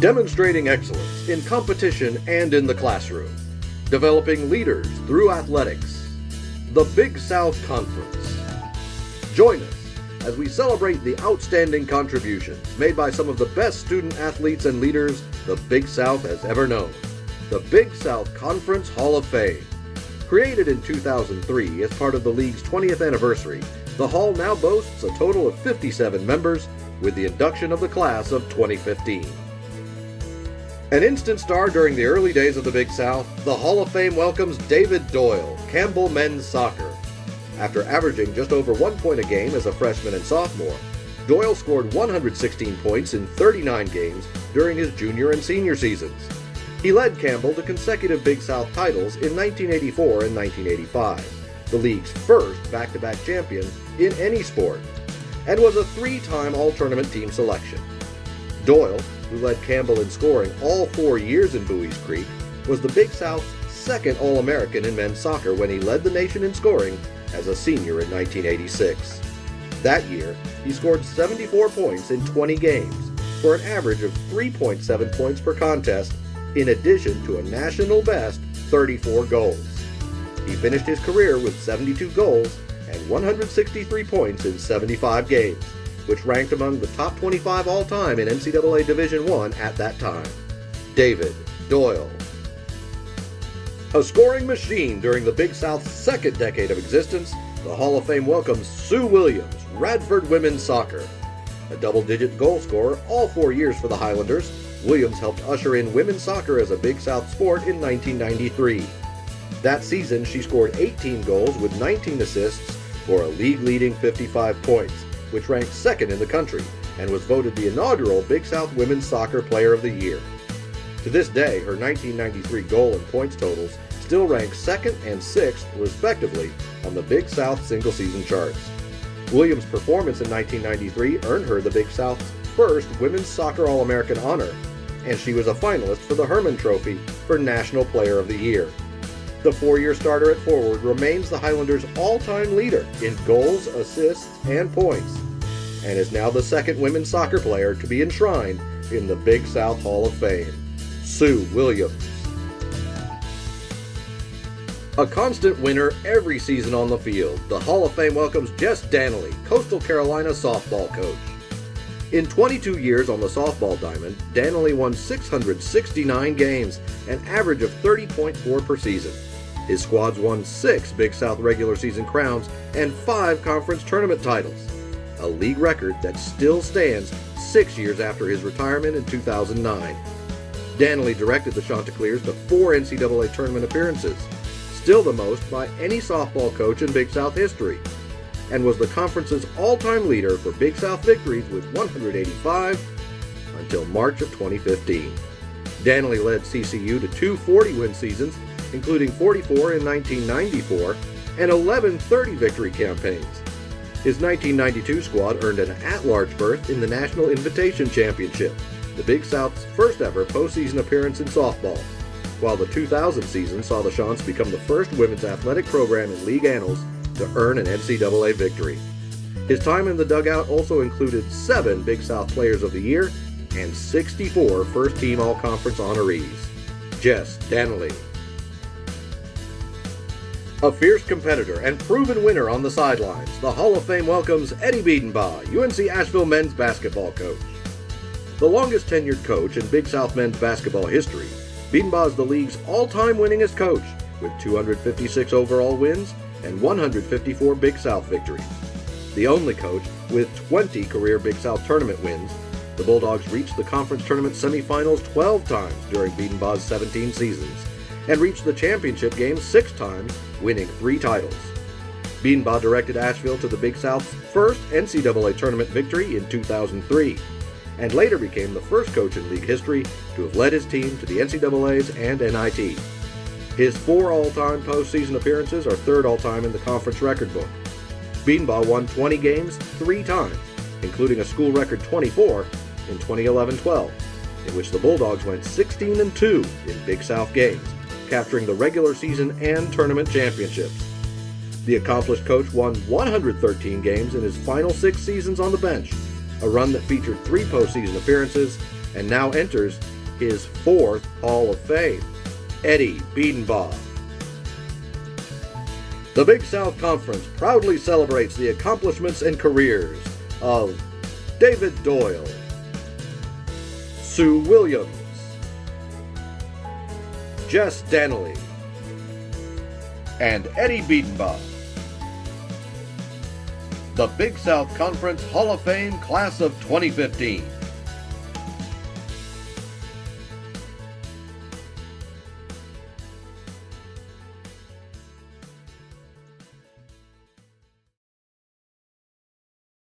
Demonstrating excellence in competition and in the classroom. Developing leaders through athletics. The Big South Conference. Join us as we celebrate the outstanding contributions made by some of the best student athletes and leaders the Big South has ever known. The Big South Conference Hall of Fame. Created in 2003 as part of the league's 20th anniversary, the hall now boasts a total of 57 members with the induction of the class of 2015. An instant star during the early days of the Big South, the Hall of Fame welcomes David Doyle, Campbell men's soccer. After averaging just over 1 point a game as a freshman and sophomore, Doyle scored 116 points in 39 games during his junior and senior seasons. He led Campbell to consecutive Big South titles in 1984 and 1985, the league's first back-to-back champion in any sport, and was a 3-time all-tournament team selection. Doyle, who led Campbell in scoring all 4 years in Bowie's Creek, was the Big South's second All-American in men's soccer when he led the nation in scoring as a senior in 1986. That year, he scored 74 points in 20 games for an average of 3.7 points per contest, in addition to a national best 34 goals. He finished his career with 72 goals and 163 points in 75 games, which ranked among the top 25 all-time in NCAA Division I at that time. David Doyle. A scoring machine during the Big South's second decade of existence, the Hall of Fame welcomes Sue Williams, Radford women's soccer. A double-digit goal scorer all 4 years for the Highlanders, Williams helped usher in women's soccer as a Big South sport in 1993. That season, she scored 18 goals with 19 assists for a league-leading 55 points, which ranked second in the country, and was voted the inaugural Big South Women's Soccer Player of the Year. To this day, her 1993 goal and points totals still rank second and sixth, respectively, on the Big South single-season charts. Williams' performance in 1993 earned her the Big South's first Women's Soccer All-American honor, and she was a finalist for the Herman Trophy for National Player of the Year. The 4-year starter at forward remains the Highlanders' all-time leader in goals, assists, and points, and is now the second women's soccer player to be enshrined in the Big South Hall of Fame. Sue Williams. A constant winner every season on the field, the Hall of Fame welcomes Jess Dannelly, Coastal Carolina softball coach. In 22 years on the softball diamond, Dannelly won 669 games, an average of 30.4 per season. His squads won 6 Big South regular season crowns and 5 conference tournament titles, a league record that still stands 6 years after his retirement in 2009. Dannelly directed the Chanticleers to 4 NCAA tournament appearances, still the most by any softball coach in Big South history, and was the conference's all-time leader for Big South victories with 185 until March of 2015. Dannelly led CCU to 2 40-win seasons, including 44 in 1994 and 11 30-victory campaigns. His 1992 squad earned an at-large berth in the National Invitation Championship, the Big South's first-ever postseason appearance in softball, while the 2000 season saw the Chants become the first women's athletic program in league annals to earn an NCAA victory. His time in the dugout also included 7 Big South Players of the Year and 64 first-team All-Conference honorees. Jess Dannelly. A fierce competitor and proven winner on the sidelines, the Hall of Fame welcomes Eddie Biedenbach, UNC Asheville men's basketball coach. The longest tenured coach in Big South men's basketball history, Biedenbach is the league's all-time winningest coach with 256 overall wins and 154 Big South victories. The only coach with 20 career Big South tournament wins, the Bulldogs reached the conference tournament semifinals 12 times during Biedenbach's 17 seasons, and reached the championship game 6 times, winning 3 titles. Biedenbach directed Asheville to the Big South's first NCAA tournament victory in 2003, and later became the first coach in league history to have led his team to the NCAA's and NIT. His 4 all-time postseason appearances are 3rd all-time in the conference record book. Biedenbach won 20 games 3 times, including a school record 24 in 2011-12, in which the Bulldogs went 16-2 in Big South games, capturing the regular season and tournament championships. The accomplished coach won 113 games in his final 6 seasons on the bench, a run that featured 3 postseason appearances, and now enters his fourth Hall of Fame, Eddie Biedenbach. The Big South Conference proudly celebrates the accomplishments and careers of David Doyle, Sue Williams, Jess Dannelly, and Eddie Biedenbach. The Big South Conference Hall of Fame Class of 2015.